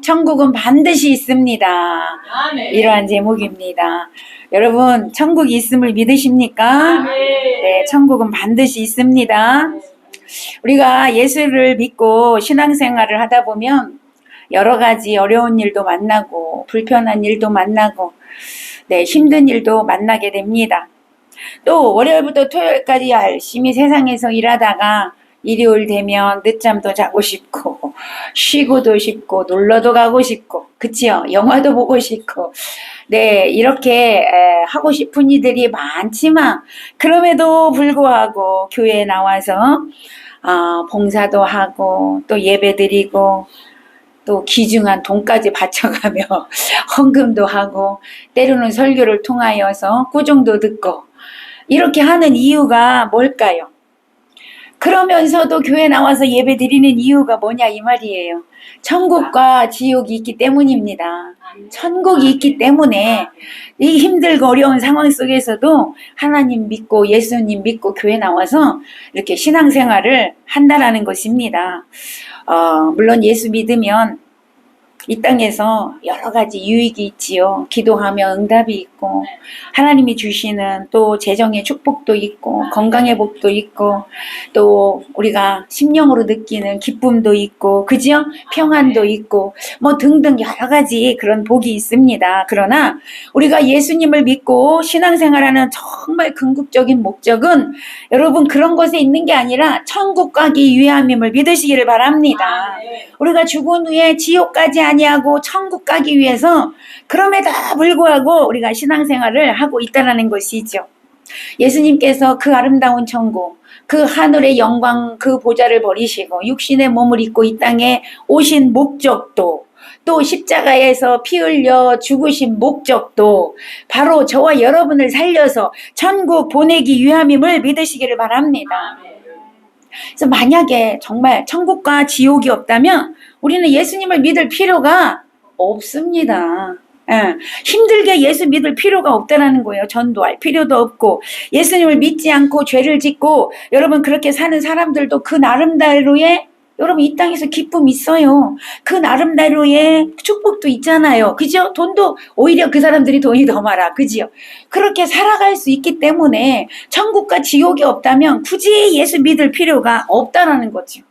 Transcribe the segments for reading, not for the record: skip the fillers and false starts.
천국은 반드시 있습니다. 아멘. 이러한 제목입니다. 여러분, 천국이 있음을 믿으십니까? 아멘. 네, 천국은 반드시 있습니다. 우리가 예수를 믿고 신앙생활을 하다 보면 여러 가지 어려운 일도 만나고 불편한 일도 만나고 힘든 일도 만나게 됩니다. 또 월요일부터 토요일까지 열심히 세상에서 일하다가 일요일 되면 늦잠도 자고 싶고 쉬고도 싶고 놀러도 가고 싶고 그치요? 영화도 보고 싶고 이렇게 하고 싶은 이들이 많지만 그럼에도 불구하고 교회에 나와서 봉사도 하고 또 예배드리고 또 귀중한 돈까지 바쳐가며 헌금도 하고 때로는 설교를 통하여서 꾸중도 듣고 이렇게 하는 이유가 뭘까요? 그러면서도 교회 나와서 예배 드리는 이유가 뭐냐 이 말이에요. 천국과 지옥이 있기 때문입니다. 천국이 있기 때문에 이 힘들고 어려운 상황 속에서도 하나님 믿고 예수님 믿고 교회 나와서 이렇게 신앙생활을 한다라는 것입니다. 물론 예수 믿으면 이 땅에서 여러 가지 유익이 있지요. 기도하면 응답이 있고 하나님이 주시는 또 재정의 축복도 있고 건강의 복도 있고 또 우리가 심령으로 느끼는 기쁨도 있고 그죠? 평안도 있고 뭐 등등 여러 가지 그런 복이 있습니다. 그러나 우리가 예수님을 믿고 신앙생활하는 정말 궁극적인 목적은 여러분 그런 것에 있는 게 아니라 천국 가기 위함임을 믿으시기를 바랍니다. 우리가 죽은 후에 지옥까지 아니하고 천국 가기 위해서 그럼에도 불구하고 우리가 신앙생활을 하고 있다는 것이죠. 예수님께서 그 아름다운 천국, 그 하늘의 영광, 그 보좌를 버리시고 육신의 몸을 입고 이 땅에 오신 목적도 또 십자가에서 피 흘려 죽으신 목적도 바로 저와 여러분을 살려서 천국 보내기 위함임을 믿으시기를 바랍니다. 그래서 만약에 정말 천국과 지옥이 없다면 우리는 예수님을 믿을 필요가 없습니다. 힘들게 예수 믿을 필요가 없다는 거예요. 전도할 필요도 없고 예수님을 믿지 않고 죄를 짓고 여러분 그렇게 사는 사람들도 그 나름대로의 여러분 이 땅에서 기쁨이 있어요. 그 나름대로의 축복도 있잖아요. 그죠? 돈도 오히려 그 사람들이 돈이 더 많아. 그죠? 그렇게 살아갈 수 있기 때문에 천국과 지옥이 없다면 굳이 예수 믿을 필요가 없다라는 거죠.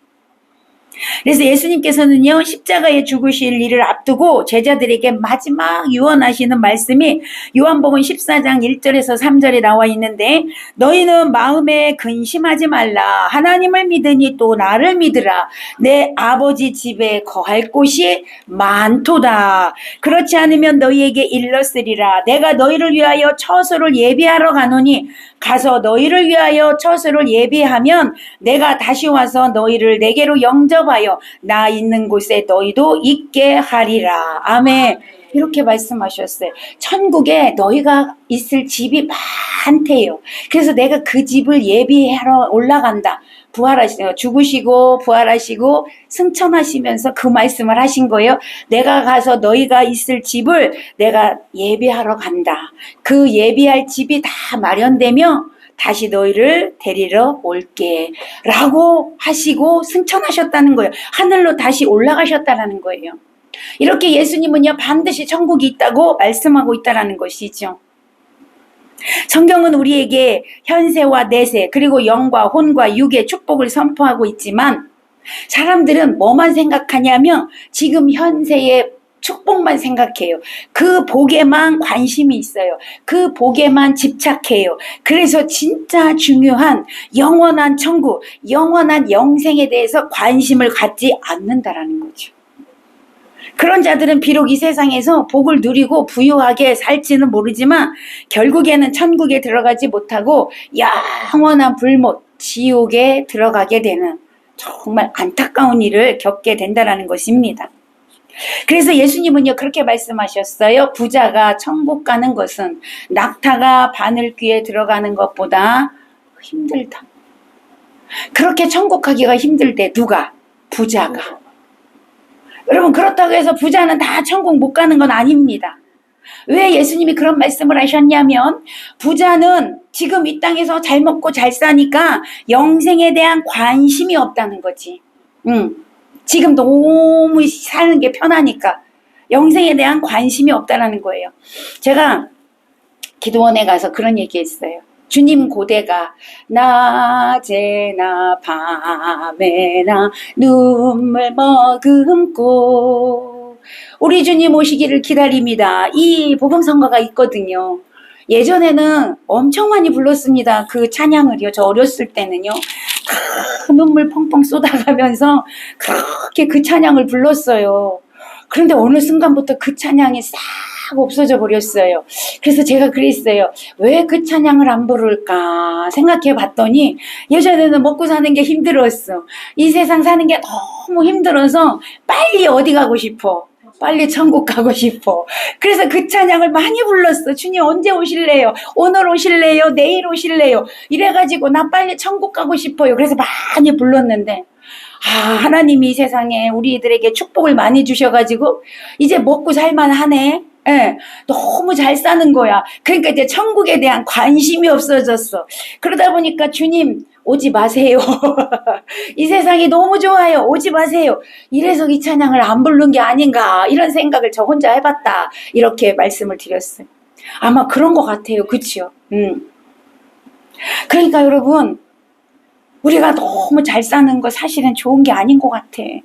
그래서 예수님께서는요 십자가에 죽으실 일을 앞두고 제자들에게 마지막 유언하시는 말씀이 요한복음 14장 1절에서 3절에 나와 있는데 너희는 마음에 근심하지 말라 하나님을 믿으니 또 나를 믿으라 내 아버지 집에 거할 곳이 많도다 그렇지 않으면 너희에게 일렀으리라 내가 너희를 위하여 처소를 예비하러 가노니 가서 너희를 위하여 처소를 예비하면 내가 다시 와서 너희를 내게로 영접하여 나 있는 곳에 너희도 있게 하리라. 아멘. 이렇게 말씀하셨어요. 천국에 너희가 있을 집이 많대요. 그래서 내가 그 집을 예비하러 올라간다. 부활하시고 죽으시고 부활하시고 승천하시면서 그 말씀을 하신 거예요. 내가 가서 너희가 있을 집을 내가 예비하러 간다. 그 예비할 집이 다 마련되며 다시 너희를 데리러 올게 라고 하시고 승천하셨다는 거예요. 하늘로 다시 올라가셨다는 거예요. 이렇게 예수님은요 반드시 천국이 있다고 말씀하고 있다는 것이죠. 성경은 우리에게 현세와 내세 그리고 영과 혼과 육의 축복을 선포하고 있지만 사람들은 뭐만 생각하냐면 지금 현세의 축복만 생각해요. 그 복에만 관심이 있어요. 그 복에만 집착해요. 그래서 진짜 중요한 영원한 천국, 영원한 영생에 대해서 관심을 갖지 않는다라는 거죠. 그런 자들은 비록 이 세상에서 복을 누리고 부유하게 살지는 모르지만 결국에는 천국에 들어가지 못하고 영원한 불못, 지옥에 들어가게 되는 정말 안타까운 일을 겪게 된다는 것입니다. 그래서 예수님은요 그렇게 말씀하셨어요. 부자가 천국 가는 것은 낙타가 바늘귀에 들어가는 것보다 힘들다. 그렇게 천국 가기가 힘들대. 누가? 부자가. 여러분 그렇다고 해서 부자는 다 천국 못 가는 건 아닙니다. 왜 예수님이 그런 말씀을 하셨냐면 부자는 지금 이 땅에서 잘 먹고 잘 사니까 영생에 대한 관심이 없다는 거지. 지금 너무 사는 게 편하니까 영생에 대한 관심이 없다라는 거예요. 제가 기도원에 가서 그런 얘기했어요. 주님 고대가 낮에나 밤에나 눈물 머금고 우리 주님 오시기를 기다립니다. 이 복음성가가 있거든요. 예전에는 엄청 많이 불렀습니다. 그 찬양을요. 저 어렸을 때는요. 눈물 펑펑 쏟아가면서 그렇게 그 찬양을 불렀어요. 그런데 어느 순간부터 그 찬양이 싹 없어져 버렸어요. 그래서 제가 그랬어요. 왜 그 찬양을 안 부를까 생각해 봤더니 예전에는 먹고 사는 게 힘들었어. 이 세상 사는 게 너무 힘들어서 빨리 어디 가고 싶어. 빨리 천국 가고 싶어. 그래서 그 찬양을 많이 불렀어. 주님 언제 오실래요? 오늘 오실래요? 내일 오실래요? 이래가지고 나 빨리 천국 가고 싶어요. 그래서 많이 불렀는데 하나님이 이 세상에 우리들에게 축복을 많이 주셔가지고 이제 먹고 살만하네. 예, 너무 잘 사는 거야. 그러니까 이제 천국에 대한 관심이 없어졌어. 그러다 보니까 주님 오지 마세요. 이 세상이 너무 좋아요. 오지 마세요. 이래서 이 찬양을 안 부른 게 아닌가 이런 생각을 저 혼자 해봤다. 이렇게 말씀을 드렸어요. 아마 그런 것 같아요. 그치요? 그러니까 여러분 우리가 너무 잘 사는 거 사실은 좋은 게 아닌 것 같아. 예.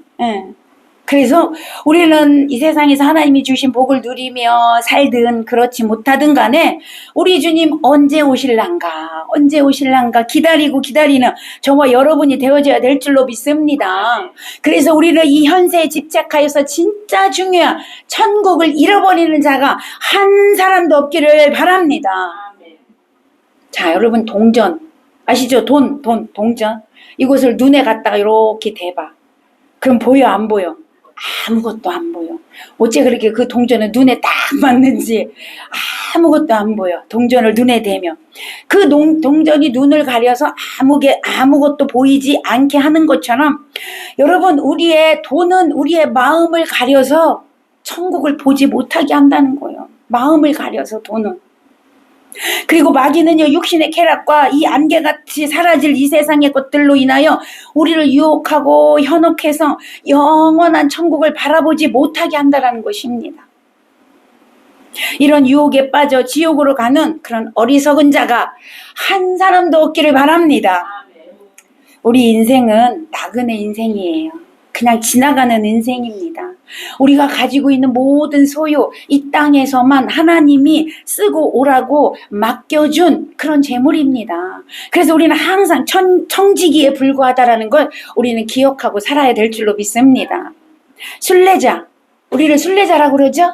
그래서 우리는 이 세상에서 하나님이 주신 복을 누리며 살든 그렇지 못하든 간에 우리 주님 언제 오실란가 기다리고 기다리는 저와 여러분이 되어져야 될 줄로 믿습니다. 그래서 우리는 이 현세에 집착하여서 진짜 중요한 천국을 잃어버리는 자가 한 사람도 없기를 바랍니다. 자, 여러분 동전 아시죠? 동전 이것을 눈에 갖다가 이렇게 대봐. 그럼 보여 안 보여? 아무것도 안 보여. 어째 그렇게 그 동전을 눈에 딱 맞는지 아무것도 안 보여. 동전을 눈에 대면 그 동전이 눈을 가려서 아무것도 보이지 않게 하는 것처럼 여러분 우리의 돈은 우리의 마음을 가려서 천국을 보지 못하게 한다는 거예요. 마음을 가려서 돈은. 그리고 마귀는요 육신의 쾌락과 이 안개같이 사라질 이 세상의 것들로 인하여 우리를 유혹하고 현혹해서 영원한 천국을 바라보지 못하게 한다는 것입니다. 이런 유혹에 빠져 지옥으로 가는 그런 어리석은 자가 한 사람도 없기를 바랍니다. 우리 인생은 나그네 인생이에요. 그냥 지나가는 인생입니다. 우리가 가지고 있는 모든 소유, 이 땅에서만 하나님이 쓰고 오라고 맡겨준 그런 재물입니다. 그래서 우리는 항상 청지기에 불과하다라는 걸 우리는 기억하고 살아야 될 줄로 믿습니다. 순례자, 우리를 순례자라고 그러죠?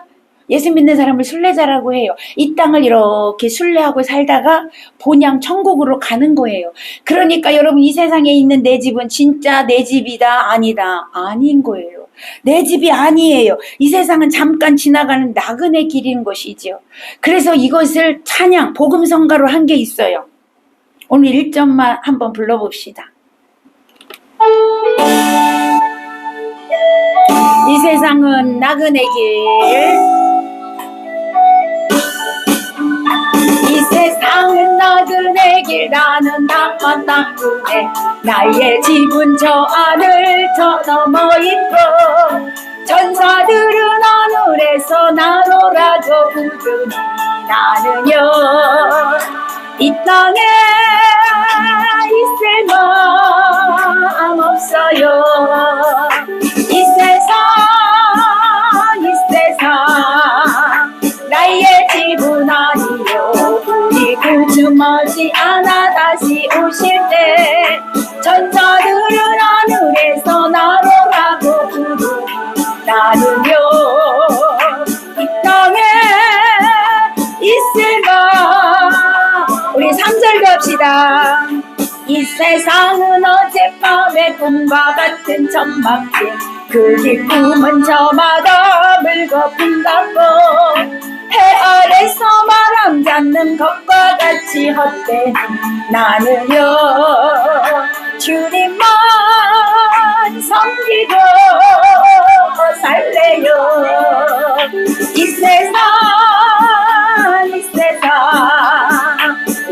예수 믿는 사람을 순례자라고 해요. 이 땅을 이렇게 순례하고 살다가 본향 천국으로 가는 거예요. 그러니까 여러분 이 세상에 있는 내 집은 진짜 내 집이다 아니다 아닌 거예요. 내 집이 아니에요. 이 세상은 잠깐 지나가는 나그네 길인 것이죠. 그래서 이것을 찬양 복음성가로 한 게 있어요. 오늘 1점만 한번 불러봅시다. 이 세상은 나그네 길, 이 세상은 나그네 길, 나는 나그네, 나의 집은 저 하늘 저 넘어 있고 천사들은 하늘에서 나로라고 부르니 나는요 이 땅에 있을 마음 없어요. 이 세상 나의 집은 아니요 우리 구주머지 않아 다시 오실 때 천사들은 하늘에서 나로라고 부르니 나는요 이 땅에 있을까. 우리 3절도 합시다. 이 세상은 어젯밤의 꿈과 같은 천막길, 그 길 꿈은 저마다 물거품 같고 해 아래서 바람 잡는 것과 같이 헛되니 나는요 주님만 섬기고 살래요. 이 세상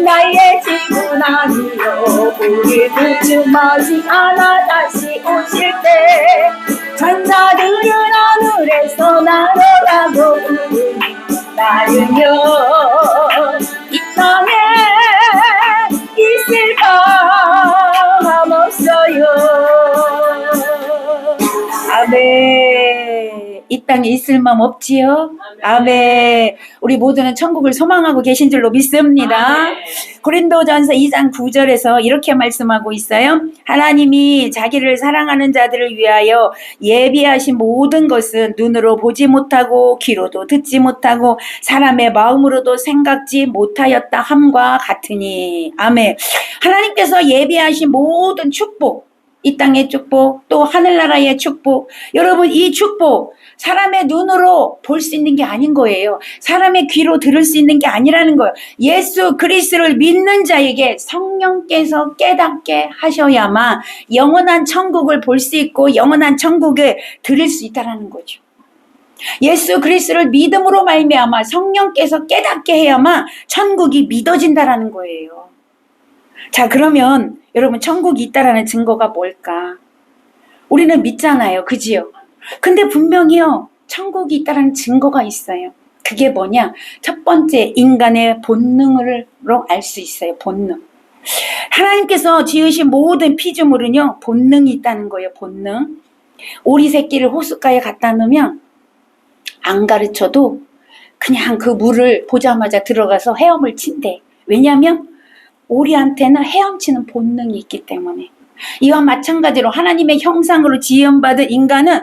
나의 집은 아니요 우리 구주 머지 않아 다시 오실 때 천사들은 하늘에서 날아가고 나는요 이 땅에 있을 감 없어요. 아멘. 이 땅에 있을 맘 없지요? 아멘. 우리 모두는 천국을 소망하고 계신 줄로 믿습니다. 고린도전서 2장 9절에서 이렇게 말씀하고 있어요. 하나님이 자기를 사랑하는 자들을 위하여 예비하신 모든 것은 눈으로 보지 못하고 귀로도 듣지 못하고 사람의 마음으로도 생각지 못하였다 함과 같으니. 아멘. 하나님께서 예비하신 모든 축복, 이 땅의 축복, 또 하늘나라의 축복, 여러분 이 축복 사람의 눈으로 볼 수 있는 게 아닌 거예요. 사람의 귀로 들을 수 있는 게 아니라는 거예요. 예수 그리스도를 믿는 자에게 성령께서 깨닫게 하셔야만 영원한 천국을 볼 수 있고 영원한 천국을 들을 수 있다는 거죠. 예수 그리스도를 믿음으로 말미암아 성령께서 깨닫게 해야만 천국이 믿어진다라는 거예요. 자, 그러면 여러분 천국이 있다라는 증거가 뭘까? 우리는 믿잖아요. 그지요? 근데 분명히요. 천국이 있다라는 증거가 있어요. 그게 뭐냐? 첫 번째 인간의 본능으로 알 수 있어요. 본능. 하나님께서 지으신 모든 피조물은요. 본능이 있다는 거예요. 본능. 오리 새끼를 호숫가에 갖다 놓으면 안 가르쳐도 그냥 그 물을 보자마자 들어가서 헤엄을 친대. 왜냐하면 오리한테는 헤엄치는 본능이 있기 때문에. 이와 마찬가지로 하나님의 형상으로 지음받은 인간은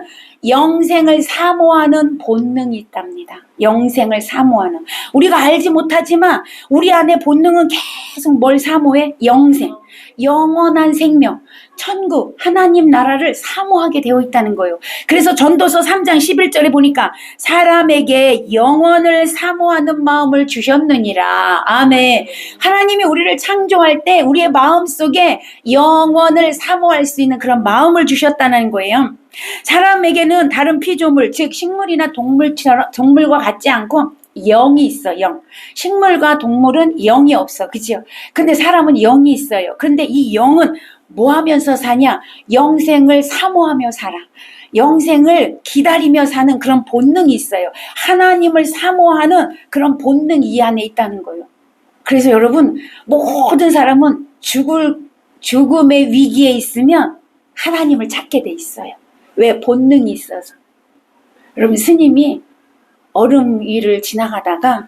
영생을 사모하는 본능이 있답니다. 영생을 사모하는. 우리가 알지 못하지만 우리 안에 본능은 계속 뭘 사모해? 영생, 영원한 생명, 천국, 하나님 나라를 사모하게 되어 있다는 거예요. 그래서 전도서 3장 11절에 보니까 사람에게 영원을 사모하는 마음을 주셨느니라. 아멘. 하나님이 우리를 창조할 때 우리의 마음속에 영원을 사모할 수 있는 그런 마음을 주셨다는 거예요. 사람에게는 다른 피조물, 즉 식물이나 동물과 같지 않고 영이 있어, 영. 식물과 동물은 영이 없어, 그죠? 근데 사람은 영이 있어요. 그런데 이 영은 뭐 하면서 사냐? 영생을 사모하며 살아. 영생을 기다리며 사는 그런 본능이 있어요. 하나님을 사모하는 그런 본능이 이 안에 있다는 거예요. 그래서 여러분, 모든 사람은 죽음의 위기에 있으면 하나님을 찾게 돼 있어요. 왜? 본능이 있어서. 여러분, 스님이 얼음 위를 지나가다가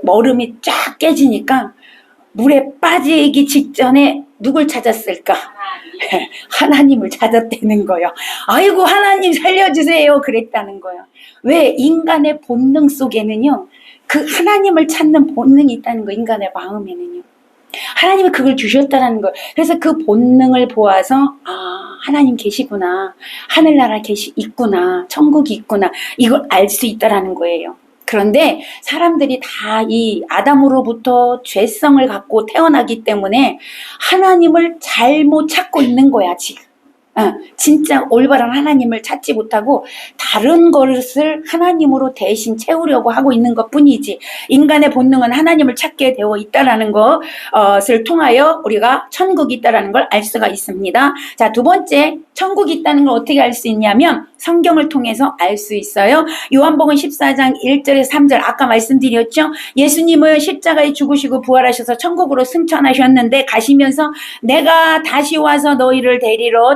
얼음이 쫙 깨지니까 물에 빠지기 직전에 누굴 찾았을까? 하나님을 찾았다는 거예요. 아이고 하나님 살려주세요 그랬다는 거예요. 왜? 인간의 본능 속에는요. 그 하나님을 찾는 본능이 있다는 거예요. 인간의 마음에는요. 하나님이 그걸 주셨다는 거예요. 그래서 그 본능을 보아서 하나님 계시구나. 하늘나라 있구나. 천국이 있구나. 이걸 알 수 있다는 거예요. 그런데 사람들이 다 이 아담으로부터 죄성을 갖고 태어나기 때문에 하나님을 잘못 찾고 있는 거야 지금. 진짜 올바른 하나님을 찾지 못하고 다른 것을 하나님으로 대신 채우려고 하고 있는 것뿐이지 인간의 본능은 하나님을 찾게 되어 있다는 것을 통하여 우리가 천국이 있다는 걸 알 수가 있습니다. 자, 두 번째 천국이 있다는 걸 어떻게 알 수 있냐면 성경을 통해서 알 수 있어요. 요한복음 14장 1절에서 3절 아까 말씀드렸죠. 예수님은 십자가에 죽으시고 부활하셔서 천국으로 승천하셨는데 가시면서 내가 다시 와서 너희를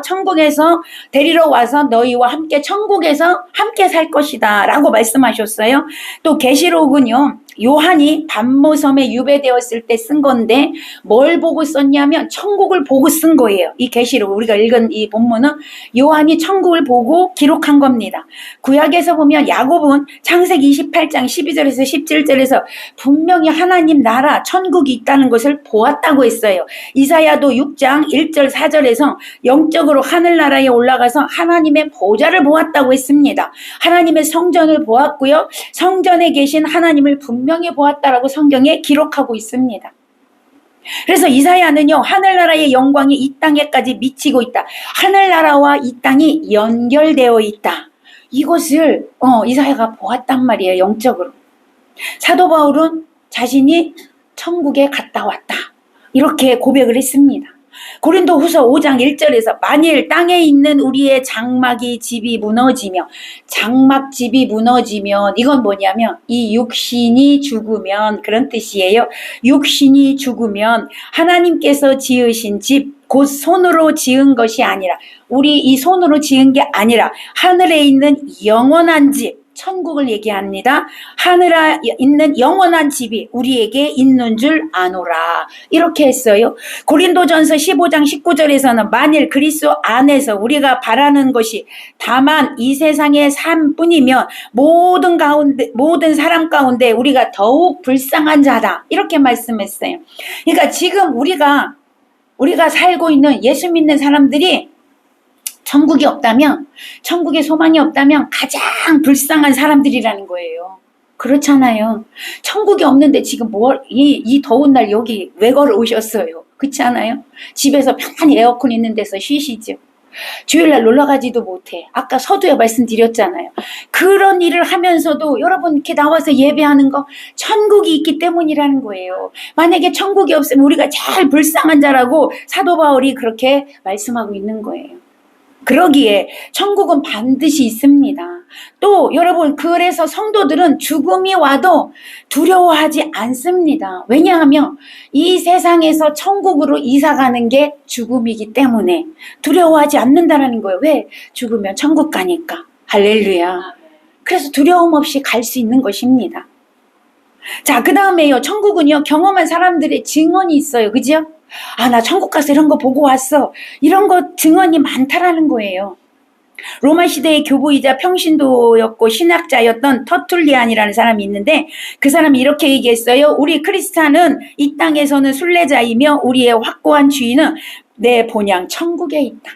천국에서 데리러 와서 너희와 함께 천국에서 함께 살 것이다 라고 말씀하셨어요. 또 계시록은요. 요한이 반모섬에 유배되었을 때 쓴 건데 뭘 보고 썼냐면 천국을 보고 쓴 거예요. 이 계시록 우리가 읽은 이 본문은 요한이 천국을 보고 기록한 겁니다. 구약에서 보면 야곱은 창세기 28장 12절에서 17절에서 분명히 하나님 나라 천국이 있다는 것을 보았다고 했어요. 이사야도 6장 1절 4절에서 영적으로 하늘나라에 올라가서 하나님의 보좌를 보았다고 했습니다. 하나님의 성전을 보았고요. 성전에 계신 하나님을 분명히 보았다라고 성경에 기록하고 있습니다. 그래서 이사야는요. 하늘나라의 영광이 이 땅에까지 미치고 있다. 하늘나라와 이 땅이 연결되어 있다. 이것을 이사야가 보았단 말이에요. 영적으로. 사도 바울은 자신이 천국에 갔다 왔다. 이렇게 고백을 했습니다. 고린도후서 5장 1절에서 만일 땅에 있는 우리의 집이 무너지면 이건 뭐냐면 이 육신이 죽으면 그런 뜻이에요. 육신이 죽으면 하나님께서 지으신 집 곧 손으로 지은 것이 아니라 우리 이 손으로 지은 게 아니라 하늘에 있는 영원한 집 천국을 얘기합니다. 하늘에 있는 영원한 집이 우리에게 있는 줄 아노라. 이렇게 했어요. 고린도전서 15장 19절에서는 만일 그리스도 안에서 우리가 바라는 것이 다만 이 세상의 삶뿐이면 모든 사람 가운데 우리가 더욱 불쌍한 자다. 이렇게 말씀했어요. 그러니까 지금 우리가 살고 있는 예수 믿는 사람들이 천국이 없다면, 천국에 소망이 없다면 가장 불쌍한 사람들이라는 거예요. 그렇잖아요. 천국이 없는데 지금 이 더운 날 여기 왜 걸어오셨어요? 그렇지 않아요? 집에서 편안히 에어컨 있는 데서 쉬시죠. 주일날 놀러가지도 못해. 아까 서두에 말씀드렸잖아요. 그런 일을 하면서도 여러분 이렇게 나와서 예배하는 거 천국이 있기 때문이라는 거예요. 만약에 천국이 없으면 우리가 제일 불쌍한 자라고 사도 바울이 그렇게 말씀하고 있는 거예요. 그러기에 천국은 반드시 있습니다. 또 여러분 그래서 성도들은 죽음이 와도 두려워하지 않습니다. 왜냐하면 이 세상에서 천국으로 이사가는 게 죽음이기 때문에 두려워하지 않는다는 거예요. 왜? 죽으면 천국 가니까. 할렐루야. 그래서 두려움 없이 갈 수 있는 것입니다. 자, 그 다음에요. 천국은요 경험한 사람들의 증언이 있어요. 그죠? 아, 나 천국 가서 이런 거 보고 왔어. 이런 거 증언이 많다라는 거예요. 로마 시대의 교부이자 평신도였고 신학자였던 터툴리안이라는 사람이 있는데 그 사람이 이렇게 얘기했어요. 우리 크리스찬은 이 땅에서는 순례자이며 우리의 확고한 주의는 내 본향 천국에 있다.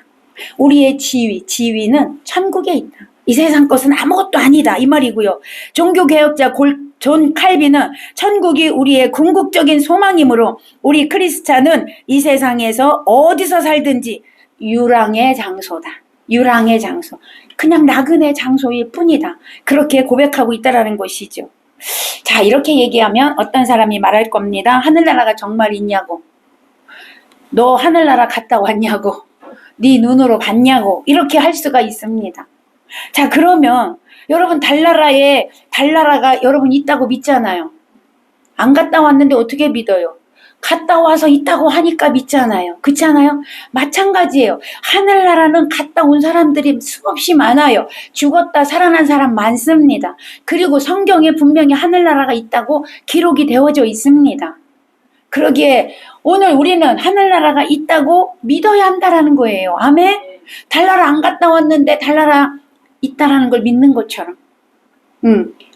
우리의 지위는 천국에 있다. 이 세상 것은 아무것도 아니다. 이 말이고요. 종교개혁자 존 칼빈은 천국이 우리의 궁극적인 소망이므로 우리 크리스찬은 이 세상에서 어디서 살든지 유랑의 장소다. 유랑의 장소. 그냥 나그네 장소일 뿐이다. 그렇게 고백하고 있다라는 것이죠. 자, 이렇게 얘기하면 어떤 사람이 말할 겁니다. 하늘나라가 정말 있냐고. 너 하늘나라 갔다 왔냐고. 네 눈으로 봤냐고. 이렇게 할 수가 있습니다. 자, 그러면 여러분 달나라가 여러분 있다고 믿잖아요. 안 갔다 왔는데 어떻게 믿어요? 갔다 와서 있다고 하니까 믿잖아요. 그렇지 않아요? 마찬가지예요. 하늘나라는 갔다 온 사람들이 수없이 많아요. 죽었다 살아난 사람 많습니다. 그리고 성경에 분명히 하늘나라가 있다고 기록이 되어져 있습니다. 그러기에 오늘 우리는 하늘나라가 있다고 믿어야 한다라는 거예요. 아멘? 달나라 안 갔다 왔는데 달나라 있다라는 걸 믿는 것처럼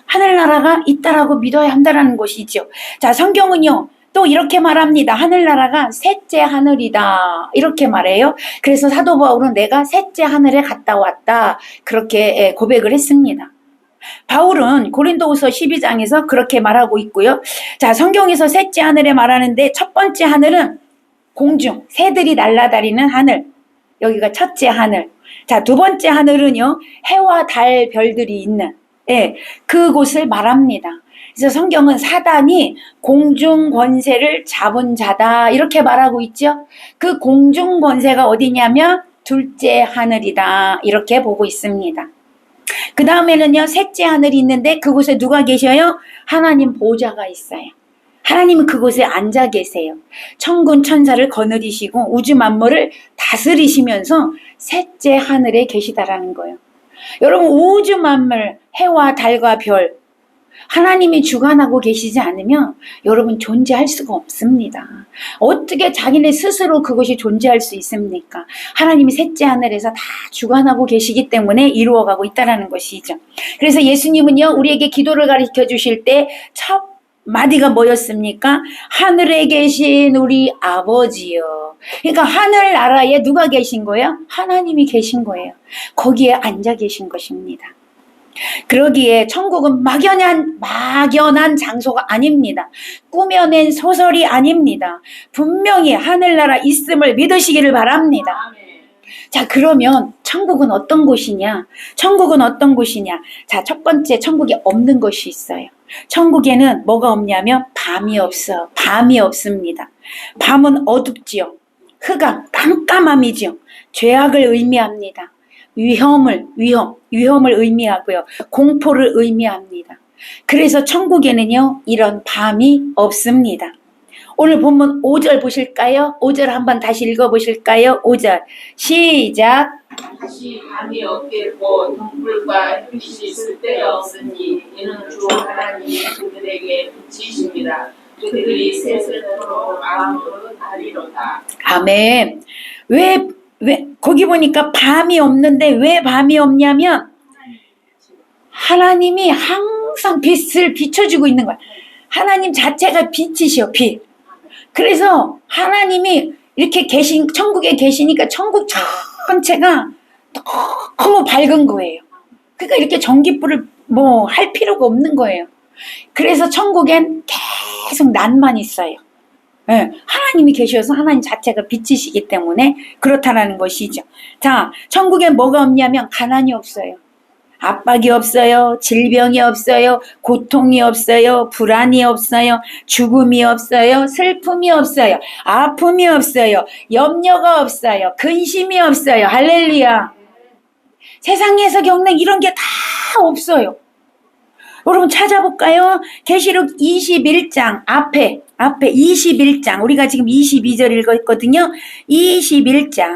하늘나라가 있다라고 믿어야 한다라는 것이죠. 자, 성경은요 또 이렇게 말합니다. 하늘나라가 셋째 하늘이다 이렇게 말해요. 그래서 사도 바울은 내가 셋째 하늘에 갔다 왔다 그렇게 고백을 했습니다. 바울은 고린도후서 12장에서 그렇게 말하고 있고요. 자, 성경에서 셋째 하늘에 말하는데 첫 번째 하늘은 공중 새들이 날아다니는 하늘, 여기가 첫째 하늘. 자, 두 번째 하늘은요 해와 달 별들이 있는 그곳을 말합니다. 그래서 성경은 사단이 공중 권세를 잡은 자다 이렇게 말하고 있죠. 그 공중 권세가 어디냐면 둘째 하늘이다 이렇게 보고 있습니다. 그 다음에는요 셋째 하늘이 있는데 그곳에 누가 계셔요? 하나님 보좌가 있어요. 하나님은 그곳에 앉아 계세요. 천군 천사를 거느리시고 우주 만물을 다스리시면서 셋째 하늘에 계시다라는 거예요. 여러분 우주 만물 해와 달과 별 하나님이 주관하고 계시지 않으면 여러분 존재할 수가 없습니다. 어떻게 자기네 스스로 그것이 존재할 수 있습니까? 하나님이 셋째 하늘에서 다 주관하고 계시기 때문에 이루어가고 있다는 것이죠. 그래서 예수님은요 우리에게 기도를 가르쳐 주실 때 첫 마디가 뭐였습니까? 하늘에 계신 우리 아버지요. 그러니까 하늘나라에 누가 계신 거예요? 하나님이 계신 거예요. 거기에 앉아 계신 것입니다. 그러기에 천국은 막연한 장소가 아닙니다. 꾸며낸 소설이 아닙니다. 분명히 하늘나라 있음을 믿으시기를 바랍니다. 자, 그러면 천국은 어떤 곳이냐? 천국은 어떤 곳이냐? 자, 첫 번째 천국에 없는 것이 있어요. 천국에는 뭐가 없냐면 밤이 없어. 밤이 없습니다. 밤은 어둡지요. 흑암, 깜깜함이죠. 죄악을 의미합니다. 위험을 의미하고요. 공포를 의미합니다. 그래서 천국에는요, 이런 밤이 없습니다. 오늘 본문 5절 보실까요? 5절 한번 다시 읽어보실까요? 5절 시작. 다시 밤이 없겠고 등불과 햇빛이 쓸데없으니 이는 주 하나님이 그들에게 빛이십니다. 그들이 새슬토록 마음으로 다리로다. 아멘. 왜 거기 보니까 밤이 없는데 왜 밤이 없냐면 하나님이 항상 빛을 비춰주고 있는 거야. 하나님 자체가 빛이시여, 빛. 그래서 하나님이 이렇게 천국에 계시니까 천국 전체가 너무 밝은 거예요. 그러니까 이렇게 전기불을 할 필요가 없는 거예요. 그래서 천국엔 계속 낮만 있어요. 네, 하나님이 계셔서 하나님 자체가 빛이시기 때문에 그렇다라는 것이죠. 자, 천국엔 뭐가 없냐면 가난이 없어요. 압박이 없어요. 질병이 없어요. 고통이 없어요. 불안이 없어요. 죽음이 없어요. 슬픔이 없어요. 아픔이 없어요. 염려가 없어요. 근심이 없어요. 할렐루야. 세상에서 겪는 이런 게 다 없어요. 여러분 찾아볼까요? 계시록 21장 앞에 21장 우리가 지금 22절 읽었거든요. 21장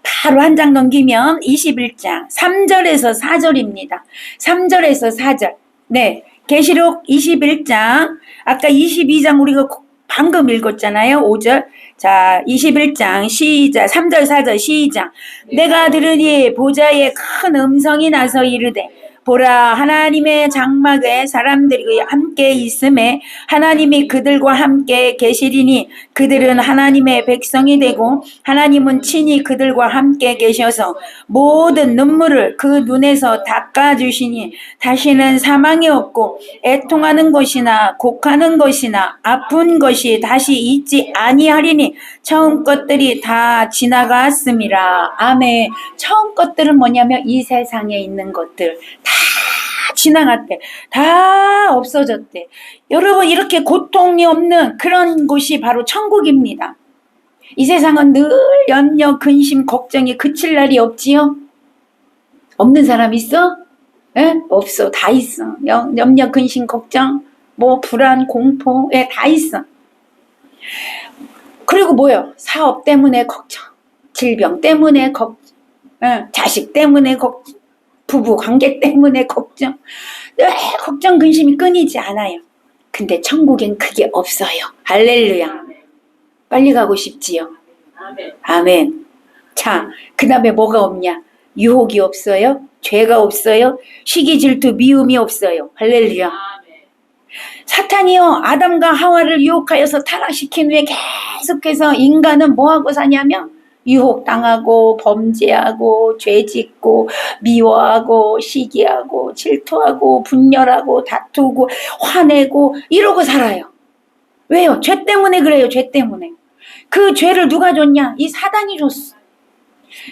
바로 한 장 넘기면 21장 3절에서 4절입니다. 3절에서 4절. 네, 계시록 21장 아까 22장 우리가 방금 읽었잖아요. 5절. 자, 21장 시작. 3절 4절 시작. 내가 들으니 보좌에 큰 음성이 나서 이르되 보라, 하나님의 장막에 사람들이 함께 있음에 하나님이 그들과 함께 계시리니 그들은 하나님의 백성이 되고 하나님은 친히 그들과 함께 계셔서 모든 눈물을 그 눈에서 닦아주시니 다시는 사망이 없고 애통하는 것이나 곡하는 것이나 아픈 것이 다시 있지 아니하리니 처음 것들이 다 지나갔음이라. 아멘. 처음 것들은 뭐냐면 이 세상에 있는 것들 다 지나갔대. 다 없어졌대. 여러분, 이렇게 고통이 없는 그런 곳이 바로 천국입니다. 이 세상은 늘 염려, 근심, 걱정이 그칠 날이 없지요? 없는 사람 있어? 예? 없어. 다 있어. 염려, 근심, 걱정, 불안, 공포, 다 있어. 그리고 뭐요? 사업 때문에 걱정, 질병 때문에 걱정, 자식 때문에 걱정, 부부 관계 때문에 걱정, 걱정 근심이 끊이지 않아요. 근데 천국엔 그게 없어요. 할렐루야. 빨리 가고 싶지요. 아멘. 자, 그 다음에 뭐가 없냐? 유혹이 없어요. 죄가 없어요. 시기 질투 미움이 없어요. 할렐루야. 사탄이요, 아담과 하와를 유혹하여서 타락시킨 후에 계속해서 인간은 뭐하고 사냐면 유혹당하고 범죄하고 죄짓고 미워하고 시기하고 질투하고 분열하고 다투고 화내고 이러고 살아요. 왜요? 죄 때문에 그래요. 죄 때문에. 그 죄를 누가 줬냐? 이 사단이 줬어.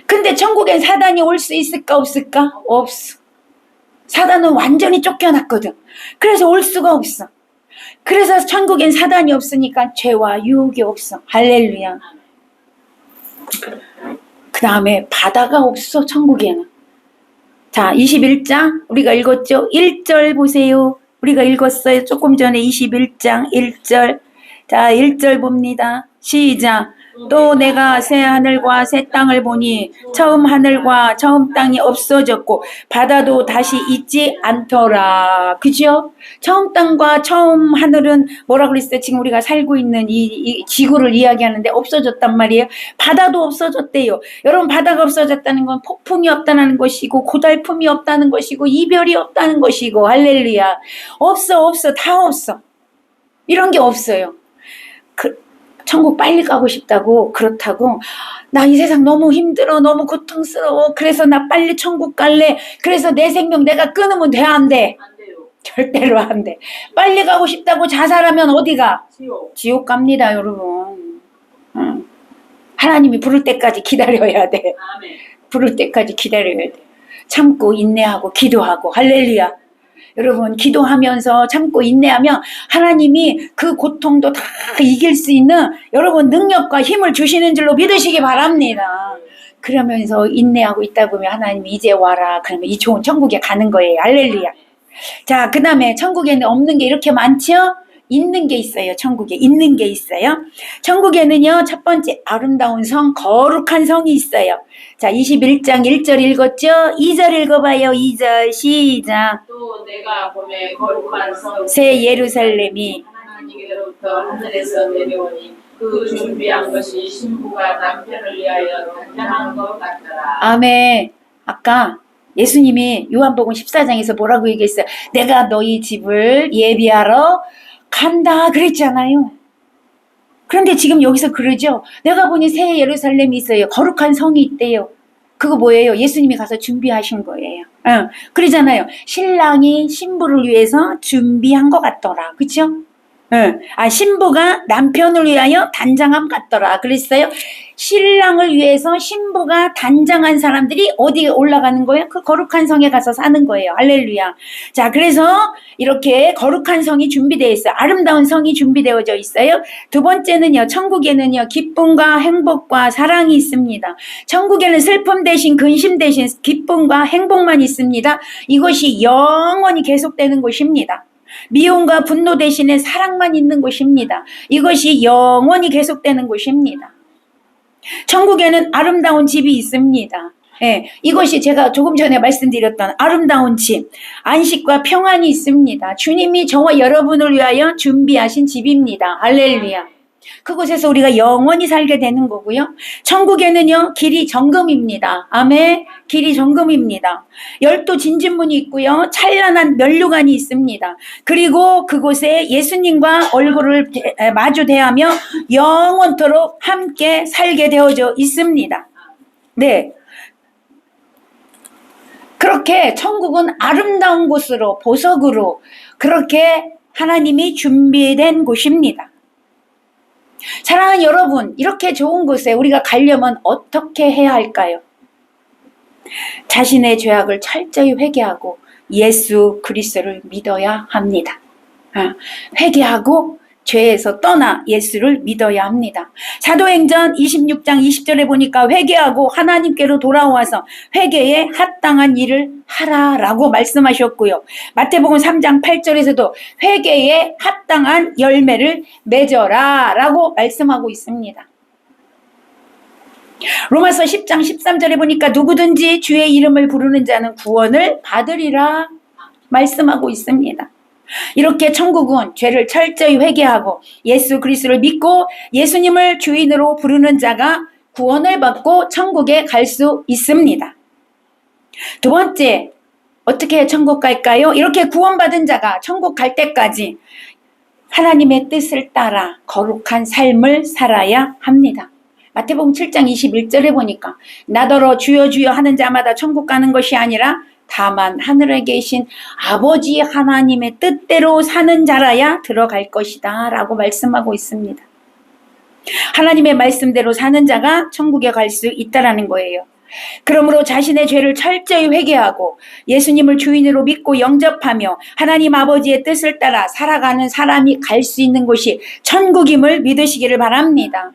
근데 천국엔 사단이 올 수 있을까 없을까? 없어. 사단은 완전히 쫓겨났거든. 그래서 올 수가 없어. 그래서 천국엔 사단이 없으니까 죄와 유혹이 없어. 할렐루야. 그 다음에 바다가 없어. 천국에는. 자, 21장 우리가 읽었죠. 1절 보세요. 우리가 읽었어요. 조금 전에 21장 1절. 자, 1절 봅니다. 시작. 또 내가 새 하늘과 새 땅을 보니 처음 하늘과 처음 땅이 없어졌고 바다도 다시 있지 않더라. 그죠? 처음 땅과 처음 하늘은 뭐라 그랬어요? 지금 우리가 살고 있는 이 지구를 이야기하는데 없어졌단 말이에요. 바다도 없어졌대요. 여러분, 바다가 없어졌다는 건 폭풍이 없다는 것이고 고달픔이 없다는 것이고 이별이 없다는 것이고 할렐루야. 없어. 다 없어. 이런 게 없어요. 천국 빨리 가고 싶다고, 그렇다고 나 이 세상 너무 힘들어, 너무 고통스러워, 그래서 나 빨리 천국 갈래, 그래서 내 생명 내가 끊으면 돼, 안 돼? 안 돼요. 절대로 안 돼. 빨리 가고 싶다고 자살하면 어디 가? 지옥. 지옥 갑니다, 여러분. 하나님이 부를 때까지 기다려야 돼. 아멘. 부를 때까지 기다려야 돼. 참고 인내하고 기도하고 할렐루야. 여러분 기도하면서 참고 인내하면 하나님이 그 고통도 다 이길 수 있는 여러분 능력과 힘을 주시는 줄로 믿으시기 바랍니다. 그러면서 인내하고 있다 보면 하나님이 이제 와라 그러면 이 좋은 천국에 가는 거예요. 할렐루야. 자, 그 다음에 천국에는 없는 게 이렇게 많죠? 있는 게 있어요. 천국에 있는 게 있어요. 천국에는요, 첫 번째 아름다운 성, 거룩한 성이 있어요. 자, 21장 1절 읽었죠? 2절 읽어봐요. 2절 시작. 또 내가 봄에 거룩한 성 새 예루살렘이 하나님께로부터 하늘에서 내려오니 그 준비한 것이 신부가 남편을 위하여 단장한 것 같더라. 아멘. 아까 예수님이 요한복음 14장에서 뭐라고 얘기했어요? 내가 너희 집을 예비하러 간다 그랬잖아요. 그런데 지금 여기서 그러죠. 내가 보니 새 예루살렘이 있어요. 거룩한 성이 있대요. 그거 뭐예요? 예수님이 가서 준비하신 거예요. 그러잖아요. 신랑이 신부를 위해서 준비한 것 같더라. 그쵸? 신부가 남편을 위하여 단장함 같더라. 그랬어요. 신랑을 위해서 신부가 단장한 사람들이 어디에 올라가는 거예요? 그 거룩한 성에 가서 사는 거예요. 할렐루야. 자, 그래서 이렇게 거룩한 성이 준비되어 있어요. 아름다운 성이 준비되어져 있어요. 두 번째는요, 천국에는요, 기쁨과 행복과 사랑이 있습니다. 천국에는 슬픔 대신 근심 대신 기쁨과 행복만 있습니다. 이것이 영원히 계속되는 곳입니다. 미움과 분노 대신에 사랑만 있는 곳입니다. 이것이 영원히 계속되는 곳입니다. 천국에는 아름다운 집이 있습니다. 예, 이것이 제가 조금 전에 말씀드렸던 아름다운 집, 안식과 평안이 있습니다. 주님이 저와 여러분을 위하여 준비하신 집입니다. 할렐루야. 그곳에서 우리가 영원히 살게 되는 거고요. 천국에는요, 길이 정금입니다. 아멘. 길이 정금입니다. 12 진진문이 있고요. 찬란한 면류관이 있습니다. 그리고 그곳에 예수님과 얼굴을 마주 대하며 영원토록 함께 살게 되어져 있습니다. 네. 그렇게 천국은 아름다운 곳으로, 보석으로 그렇게 하나님이 준비된 곳입니다. 사랑하는 여러분, 이렇게 좋은 곳에 우리가 가려면 어떻게 해야 할까요? 자신의 죄악을 철저히 회개하고 예수 그리스도를 믿어야 합니다. 회개하고 죄에서 떠나 예수를 믿어야 합니다. 사도행전 26장 20절에 보니까 회개하고 하나님께로 돌아와서 회개에 합당한 일을 하라라고 말씀하셨고요. 마태복음 3장 8절에서도 회개에 합당한 열매를 맺어라라고 말씀하고 있습니다. 로마서 10장 13절에 보니까 누구든지 주의 이름을 부르는 자는 구원을 받으리라 말씀하고 있습니다. 이렇게 천국은 죄를 철저히 회개하고 예수 그리스도를 믿고 예수님을 주인으로 부르는 자가 구원을 받고 천국에 갈 수 있습니다. 두 번째, 어떻게 천국 갈까요? 이렇게 구원받은 자가 천국 갈 때까지 하나님의 뜻을 따라 거룩한 삶을 살아야 합니다. 마태복음 7장 21절에 보니까 나더러 주여 주여 하는 자마다 천국 가는 것이 아니라 다만 하늘에 계신 아버지 하나님의 뜻대로 사는 자라야 들어갈 것이다 라고 말씀하고 있습니다. 하나님의 말씀대로 사는 자가 천국에 갈 수 있다라는 거예요. 그러므로 자신의 죄를 철저히 회개하고 예수님을 주인으로 믿고 영접하며 하나님 아버지의 뜻을 따라 살아가는 사람이 갈 수 있는 곳이 천국임을 믿으시기를 바랍니다.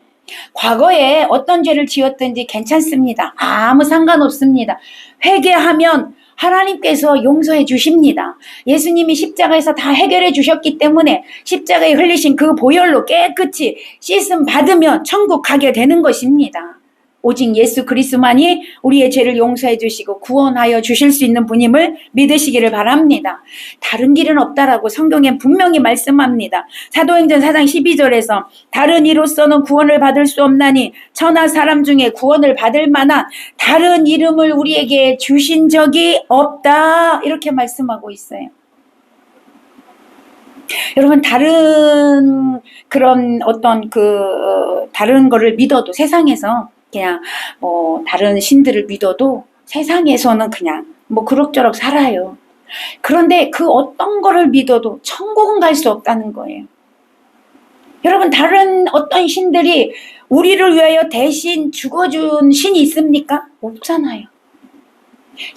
과거에 어떤 죄를 지었든지 괜찮습니다. 아무 상관없습니다. 회개하면 하나님께서 용서해 주십니다. 예수님이 십자가에서 다 해결해 주셨기 때문에 십자가에 흘리신 그 보혈로 깨끗이 씻음 받으면 천국 가게 되는 것입니다. 오직 예수 그리스도만이 우리의 죄를 용서해 주시고 구원하여 주실 수 있는 분임을 믿으시기를 바랍니다. 다른 길은 없다라고 성경엔 분명히 말씀합니다. 사도행전 4장 12절에서 다른 이로서는 구원을 받을 수 없나니 천하 사람 중에 구원을 받을 만한 다른 이름을 우리에게 주신 적이 없다 이렇게 말씀하고 있어요. 여러분 다른 그런 어떤 다른 거를 믿어도 세상에서 그냥 다른 신들을 믿어도 세상에서는 그냥 그럭저럭 살아요. 그런데 그 어떤 거를 믿어도 천국은 갈 수 없다는 거예요. 여러분 다른 어떤 신들이 우리를 위하여 대신 죽어준 신이 있습니까? 없잖아요.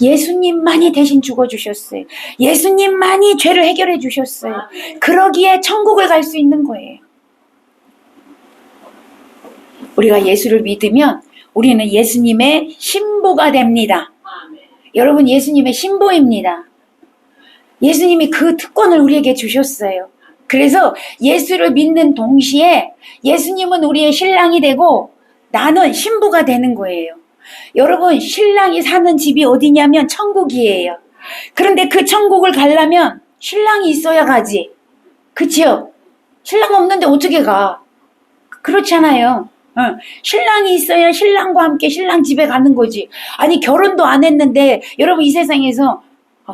예수님만이 대신 죽어주셨어요. 예수님만이 죄를 해결해 주셨어요. 그러기에 천국을 갈 수 있는 거예요. 우리가 예수를 믿으면 우리는 예수님의 신부가 됩니다. 여러분, 예수님의 신부입니다. 예수님이 그 특권을 우리에게 주셨어요. 그래서 예수를 믿는 동시에 예수님은 우리의 신랑이 되고 나는 신부가 되는 거예요. 여러분, 신랑이 사는 집이 어디냐면 천국이에요. 그런데 그 천국을 가려면 신랑이 있어야 가지. 그치요? 신랑 없는데 어떻게 가? 그렇잖아요. 신랑이 있어야 신랑과 함께 신랑 집에 가는 거지. 아니, 결혼도 안 했는데 여러분, 이 세상에서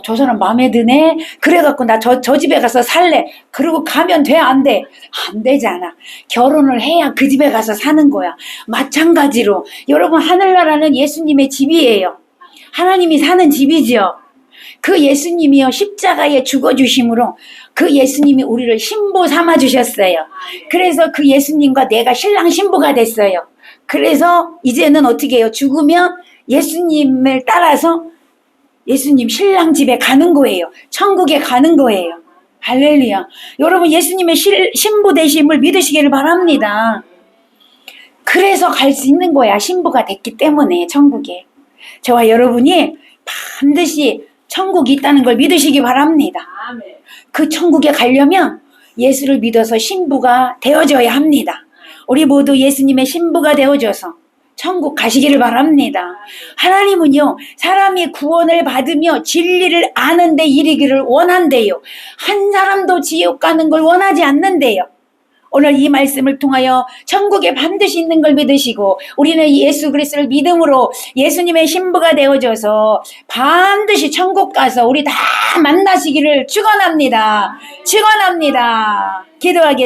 저 사람 마음에 드네? 그래갖고 나 저 집에 가서 살래. 그러고 가면 돼? 안 돼? 안 되잖아. 결혼을 해야 그 집에 가서 사는 거야. 마찬가지로 여러분, 하늘나라는 예수님의 집이에요. 하나님이 사는 집이죠. 그 예수님이요, 십자가에 죽어주심으로 그 예수님이 우리를 신부 삼아주셨어요. 그래서 그 예수님과 내가 신랑 신부가 됐어요. 그래서 이제는 어떻게 해요? 죽으면 예수님을 따라서 예수님 신랑 집에 가는 거예요. 천국에 가는 거예요. 할렐루야. 여러분, 예수님의 신부 되심을 믿으시기를 바랍니다. 그래서 갈 수 있는 거야. 신부가 됐기 때문에 천국에. 저와 여러분이 반드시 천국이 있다는 걸 믿으시기 바랍니다. 그 천국에 가려면 예수를 믿어서 신부가 되어져야 합니다. 우리 모두 예수님의 신부가 되어져서 천국 가시기를 바랍니다. 하나님은요, 사람이 구원을 받으며 진리를 아는 데 이르기를 원한대요. 한 사람도 지옥 가는 걸 원하지 않는데요. 오늘 이 말씀을 통하여 천국에 반드시 있는 걸 믿으시고 우리는 예수 그리스도를 믿음으로 예수님의 신부가 되어져서 반드시 천국 가서 우리 다 만나시기를 축원합니다. 축원합니다. 기도하겠습니다.